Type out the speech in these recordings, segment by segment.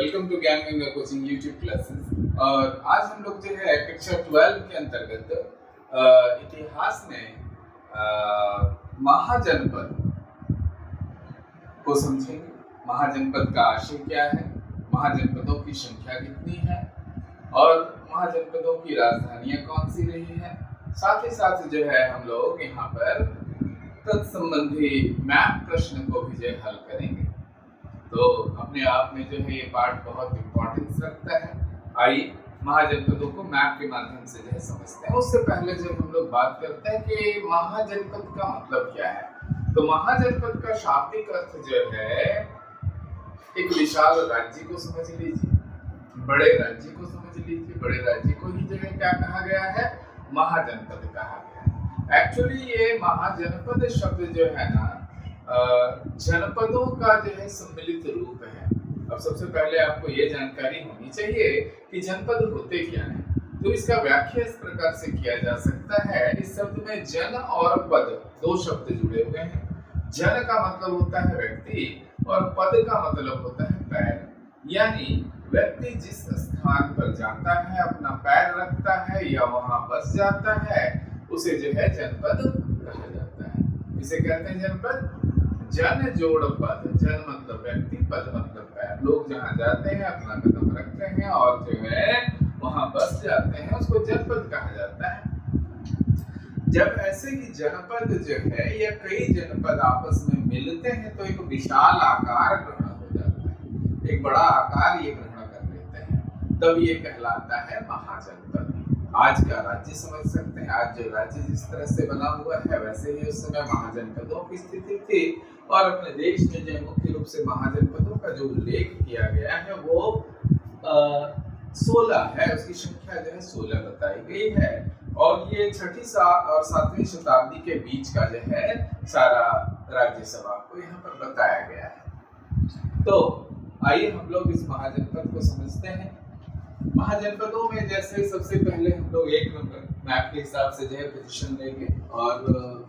Welcome to ज्ञान Ganga coaching YouTube classes. और आज हम लोग जो है कक्षा 12 के अंतर्गत इतिहास में महाजनपद को समझेंगे। महाजनपद का आशय क्या है, महाजनपदों की संख्या कितनी है और महाजनपदों की राजधानियां कौन सी रही है। साथ ही साथ जो है हम लोग यहाँ पर तत्संबंधी मैप प्रश्न को भी जो है हल करेंगे। तो अपने आप में जो है ये पार्ट बहुत इम्पोर्टेंस रखता है। आइए महाजनपदों को मैप के माध्यम से जो है समझते हैं। उससे पहले जब हम लोग बात करते हैं कि महाजनपद का मतलब क्या है, तो महाजनपद का शाब्दिक अर्थ जो है एक विशाल राज्य को समझ लीजिए, बड़े राज्य को समझ लीजिए। बड़े राज्य को ही जो है क्या कहा गया है, महाजनपद कहा गया है। एक्चुअली ये महाजनपद शब्द जो है ना जनपदों का जो है सम्मिलित रूप है। अब सबसे पहले आपको ये जानकारी होनी चाहिए कि जनपद होते क्या हैं। तो इसका व्याख्या इस प्रकार से किया जा सकता है। इस शब्द में जन और पद दो शब्द जुड़े हुए हैं। जन का मतलब होता है व्यक्ति और पद का मतलब होता है पैर। यानी व्यक्ति जिस स्थान पर जाता है, अपना पैर रखता है या वहां बस जाता है, उसे जो है जनपद कहा जाता है। इसे कहते हैं जनपद। जन जोड़ पद, जन मतलब व्यक्ति, पद मतलब पैर। लोग जहाँ जाते हैं, अपना कदम रखते हैं और जो है वहां बस जाते हैं, उसको जनपद कहा जाता है। जब ऐसे ही जनपद जो है या कई जनपद आपस में मिलते हैं तो एक विशाल आकार ग्रहण हो जाता है, एक बड़ा आकार ये ग्रहण कर लेते हैं, तब ये कहलाता है महाजनपद। आज का राज्य समझ सकते हैं। आज जो राज्य जिस तरह से बना हुआ है वैसे ही उस समय महाजनपदों की स्थिति थी। और अपने देश में जो मुख्य रूप से महाजनपदों का जो उल्लेख किया गया है वो 16 है। उसकी संख्या जो है 16 बताई गई है। और ये 6वीं और 7वीं शताब्दी के बीच का जो है सारा राज्य सभा को यहाँ पर बताया गया है। तो आइए हम लोग इस महाजनपद को समझते हैं। महाजनपदों में जैसे सबसे पहले हम लोग एक नंबर मैप के हिसाब से जो है पोजीशन लेंगे और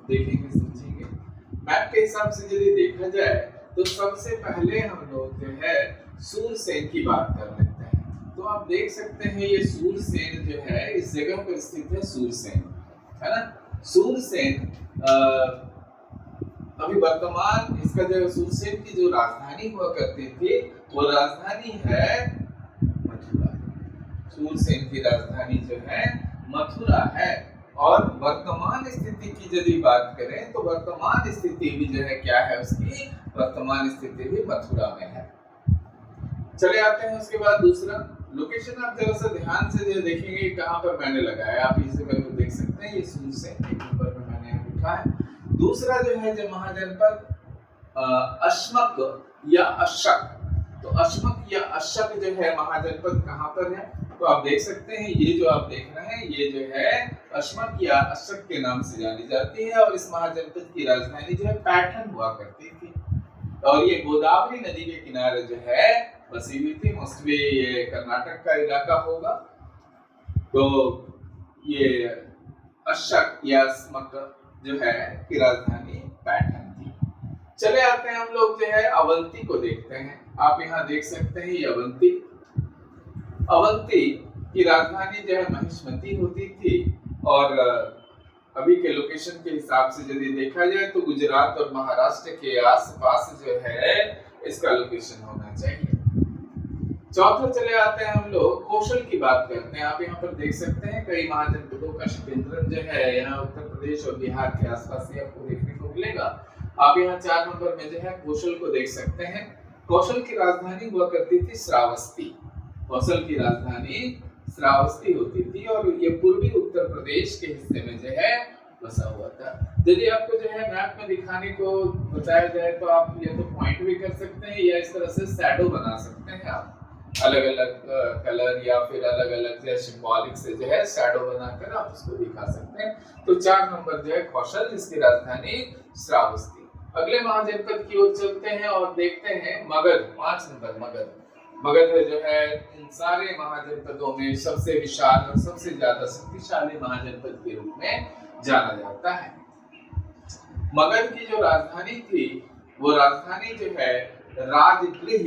देखेंगे समझेंगे। मैप के हिसाब से यदि देखा जाए तो सबसे पहले हम लोग जो है सूरसेन की बात कर लेते हैं। तो आप देख सकते हैं ये सूरसेन जो है इस जगह पर स्थित है, सूरसेन है ना। सूरसेन अभी वर्तमान इसका जो सूरसेन की जो राजधानी हुआ करती थी वो राजधानी है मथुरा। सूरसेन की राजधानी जो है मथुरा है। और वर्तमान स्थिति की यदि बात करें तो वर्तमान स्थिति भी जो है क्या है, उसकी वर्तमान स्थिति भी मथुरा में है। चले आते हैं उसके बाद दूसरा लोकेशन। आप जरा सा ध्यान से जो देखेंगे कहाँ पर मैंने लगाया, आप इसे बिल्कुल देख सकते हैं। ये सूरसेन एक नंबर में मैंने लिखा है। दूसरा जो है जो महाजनपद अश्मक या अशक। तो अश्मक या अशक जो है महाजनपद कहाँ पर है, तो आप देख सकते हैं ये जो आप देख रहे हैं ये जो है अश्मक या अशक के नाम से जानी जाती है। और इस महाजनपद की राजधानी जो है पैठन हुआ करती थी। और ये गोदावरी नदी के किनारे जो है बसी हुई थी। मोस्टली ये कर्नाटक का इलाका होगा। तो ये अशक या अश्मक जो है की राजधानी पैठन थी। चले आते हैं हम लोग जो है अवंती को देखते हैं। आप यहाँ देख सकते हैं ये अवंती। अवंती की राजधानी जो है महिष्मती होती थी। और अभी के लोकेशन के हिसाब से यदि देखा जाए तो गुजरात और महाराष्ट्र के आसपास जो है इसका लोकेशन होना चाहिए। चौथा चले आते हैं हम लोग कौशल की बात करते हैं। आप यहाँ पर देख सकते हैं कई महाजनपदों का केंद्र जो है यहाँ उत्तर प्रदेश और बिहार के आसपास ही आपको देखने को मिलेगा। आप यहाँ 4 नंबर में जो है कौशल को देख सकते हैं। कौशल की राजधानी हुआ करती थी श्रावस्ती। कौशल की राजधानी श्रावस्ती होती थी और ये पूर्वी उत्तर प्रदेश के हिस्से में जो है बसा हुआ था। यदि आपको जो है मैप में दिखाने को बताया जाए तो आप ये तो पॉइंट भी कर सकते हैं या इस तरह से शैडो बना सकते हैं। आप अलग अलग कलर या फिर अलग अलग जो सिंबॉलिक से जो है शैडो बनाकर आप उसको दिखा सकते हैं। तो 4 नंबर जो है कौशल, जिसकी राजधानी श्रावस्ती। अगले महाजनपद की ओर चलते हैं और देखते हैं मगध। 5 नंबर मगध। मगध जो है इन सारे महाजनपदों में सबसे विशाल और सबसे ज्यादा शक्तिशाली महाजनपद के रूप में जाना जाता है। मगध की जो राजधानी थी वो राजधानी जो है राजगृह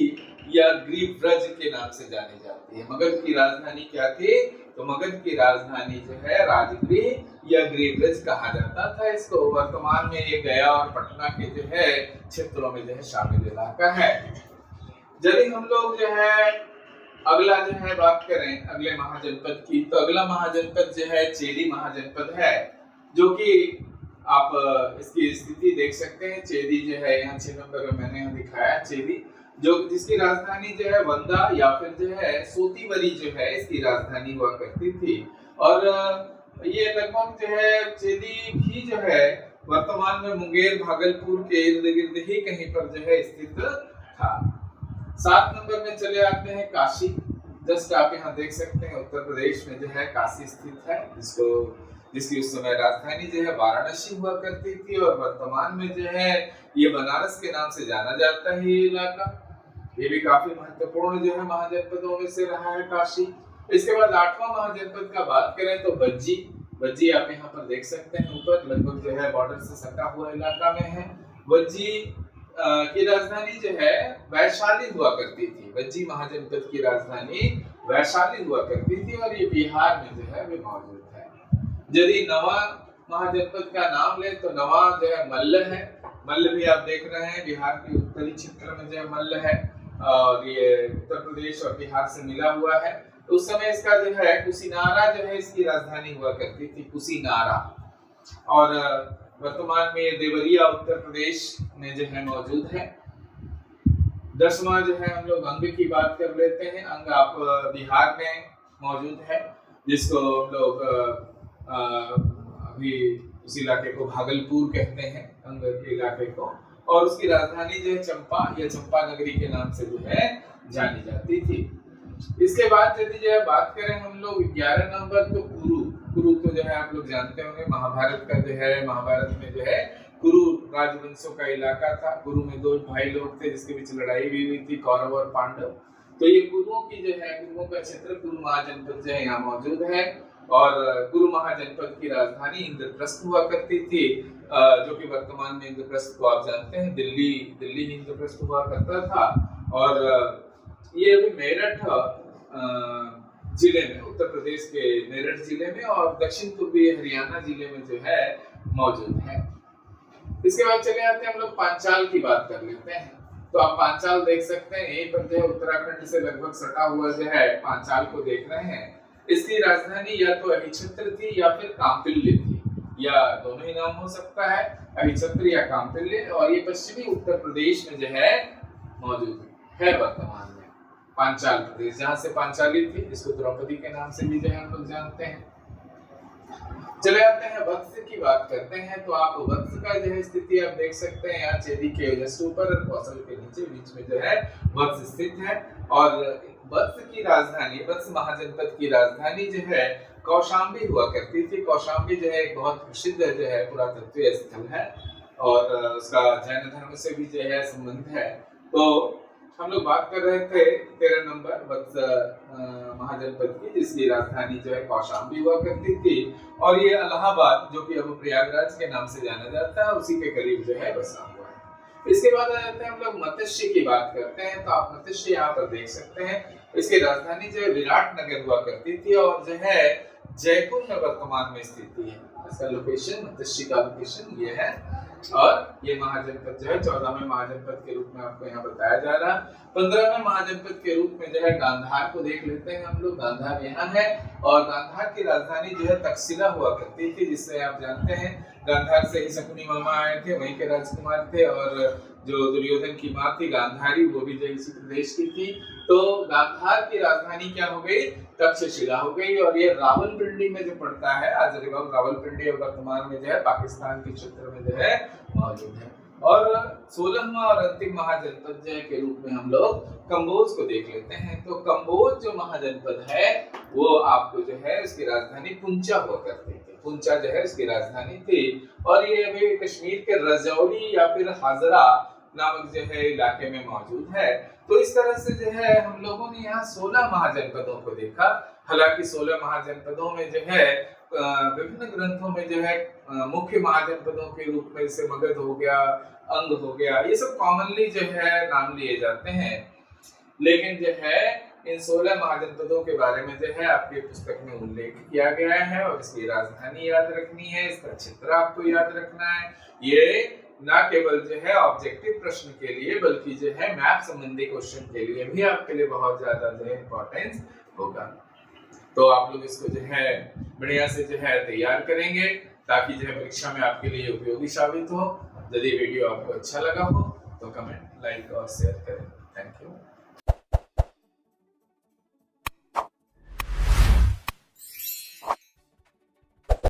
या ग्रीव्रज के नाम से जानी जाती है। मगध की राजधानी क्या थी? तो मगध की राजधानी जो है राजगृह या ग्रीव्रज कहा जाता था इसको। वर्तमान में ये गया और पटना के जो है क्षेत्रों में जो है शामिल इलाका है। यदि हम लोग जो है अगला जो है बात करें अगले महाजनपद की, तो अगला महाजनपद जो है चेदी महाजनपद है, जो कि आप इसकी स्थिति देख सकते हैं। चेदी जो है यहाँ 6 नंबर में मैंने यहाँ दिखाया चेदी, जो जिसकी राजधानी जो है वंदा या फिर जो है सोतीवरी जो है इसकी राजधानी हुआ करती थी। और ये लगभग जो है चेदी भी जो है वर्तमान में मुंगेर भागलपुर के इर्द गिर्द ही कहीं पर जो है स्थित था। 7 नंबर में चले आते हैं काशी। जस्ट आप यहाँ देख सकते हैं उत्तर प्रदेश में जो है काशी स्थित है, जिसकी उस समय राजधानी जो है वाराणसी हुआ करती थी और वर्तमान में जो है ये बनारस के नाम से जाना जाता है ये इलाका। ये भी काफी महत्वपूर्ण जो है महाजनपदों में से रहा है काशी। इसके बाद 8वां महाजनपद का बात करें तो बज्जी आप यहाँ पर देख सकते हैं ऊपर, लगभग जो है बॉर्डर से सटा हुआ इलाका में है। बज्जी की राजधानी जो है वैशाली हुआ करती थी। बज्जी महाजनपद की राजधानी वैशाली हुआ करती थी और ये बिहार में जो है मौजूद है। यदि नवा महाजनपद का नाम ले तो नवा जो है मल्ल है। मल्ल भी आप देख रहे हैं बिहार के उत्तरी क्षेत्र में जो है मल्ल है और ये उत्तर प्रदेश और बिहार से मिला हुआ है। तो उस समय इसका जो है कुशीनारा जो है इसकी राजधानी हुआ करती थी, कुशीनारा। और वर्तमान में देवरिया उत्तर प्रदेश में जो है मौजूद है। 10वां जो है हम लोग अंग की बात कर लेते हैं। अंग आप बिहार में मौजूद है, जिसको लोग अभी उस इलाके को भागलपुर कहते हैं, अंग के इलाके को। और उसकी राजधानी जो है चंपा या चंपा नगरी के नाम से जो है जानी जाती थी। इसके बाद यदि जो है बात करें हम लोग 11 नंबर तो कुरु तो जो है आप लोग जानते होंगे महाभारत का जो है, महाभारत में जो है कुरु राजवंशों का इलाका था। कुरु में 2 भाई लोग थे जिसके बीच लड़ाई भी हुई थी, कौरव और पांडव। तो ये कुरुओं की जो है कुरुओं का क्षेत्र कुरु महाजनपद जो है यहाँ मौजूद है। और कुरु महाजनपद की राजधानी इंद्रप्रस्थ हुआ करती थी, जो कि वर्तमान में इंद्रप्रस्थ को आप जानते हैं दिल्ली इंद्रप्रस्थ हुआ करता था। और ये अभी मेरठ जिले में, उत्तर प्रदेश के मेरठ जिले में और दक्षिण पूर्वी हरियाणा जिले में जो है मौजूद है। इसके बाद चले आते हैं हम लोग पांचाल की बात कर लेते हैं। तो आप पांचाल देख सकते हैं, यहीं पर जो है उत्तराखंड से लगभग सटा हुआ जो है पांचाल को देख रहे हैं। इसकी राजधानी या तो अहिछत्र थी या फिर काम्पिल्य थी, या दोनों ही नाम हो सकता है, अहिछत्र या काम्पिल्य। और ये पश्चिमी उत्तर प्रदेश में जो है मौजूद है वर्तमान में पांचाल प्रदेश, जहां से पांचाली थी, जिसको द्रौपदी के नाम से भी जो है हम लोग जानते हैं। चले आते हैं वत्स की बात करते हैं। तो आप वत्स का जो है स्थिति आप देख सकते हैं, यहाँ चेदी के जस्ट ऊपर कौशल के नीचे बीच में जो है वत्स स्थित है। और वत्स की राजधानी, वत्स महाजनपद की राजधानी जो है कौशाम्बी हुआ करती थी। कौशाम्बी जो है एक बहुत प्रसिद्ध जो है पुरातत्वीय स्थल है और उसका जैन धर्म से भी जो है संबंध है। तो हम लोग बात कर रहे थे 13 नंबर वत्स महाजनपद की, जिसकी राजधानी जो है कौशाम्बी हुआ करती थी। और ये इलाहाबाद, जो कि अब प्रयागराज के नाम से जाना जाता है, उसी के करीब जो है बसा हुआ है। इसके बाद आ जाते हैं हम लोग मत्स्य की बात करते हैं। तो आप मत्स्य यहाँ पर देख सकते हैं। इसकी राजधानी जो है विराट नगर हुआ करती थी और जो है जयपुर में वर्तमान में स्थित है। इसका लोकेशन, मत्स्य का लोकेशन ये है। और ये महाजनपद जो है 14वें महाजनपद के रूप में आपको यहाँ बताया जा रहा है। 15वें महाजनपद के रूप में जो है गांधार को देख लेते हैं हम लोग। गांधार यहाँ है और गांधार की राजधानी जो है तक्षशिला हुआ करती थी, जिससे आप जानते हैं गांधार से ही शकुनी मामा आए थे, वहीं के राजकुमार थे। और जो दुर्योधन की माँ थी गांधारी, वो भी जो इसी प्रदेश की थी। तो गांधार की राजधानी क्या हो गई? तक्षशिला हो गई। और ये रावलपिंडी में जो पड़ता है, आज रावलपिंडी वर्तमान में जो है पाकिस्तान के क्षेत्र में जो है मौजूद है। और 16वां और अंतिम महाजनपद जो है के रूप में हम लोग कंबोज को देख लेते हैं। तो कंबोज जो महाजनपद है वो आपको जो है उसकी राजधानी पुंचा हुआ करती थी। पुंचा जो है उसकी राजधानी थी। और ये अभी कश्मीर के रजौरी या फिर हाजरा नामक जो है इलाके में मौजूद है। तो इस तरह से जो है हम लोगों ने यहाँ 16 महाजनपदों को देखा। हालांकि 16 महाजनपदों में जो है विभिन्न ग्रंथों में जो है मुख्य महाजनपदों के रूप में जैसे मगध हो गया, अंग हो गया, ये सब कॉमनली जो है नाम लिए जाते हैं। लेकिन जो है इन 16 महाजनपदों के बारे में जो है आपके पुस्तक में उल्लेख किया गया है और इसकी राजधानी याद रखनी है, इसका क्षेत्र आपको याद रखना है। ये ना केवल जो है ऑब्जेक्टिव प्रश्न के लिए बल्कि जो है मैप संबंधी क्वेश्चन के लिए भी आपके लिए बहुत ज्यादा जो है इंपॉर्टेंस होगा। तो आप लोग इसको जो है बढ़िया से जो है तैयार करेंगे ताकि जो है परीक्षा में आपके लिए उपयोगी साबित हो। यदि वीडियो आपको अच्छा लगा हो तो कमेंट, लाइक और शेयर करें। Thank you.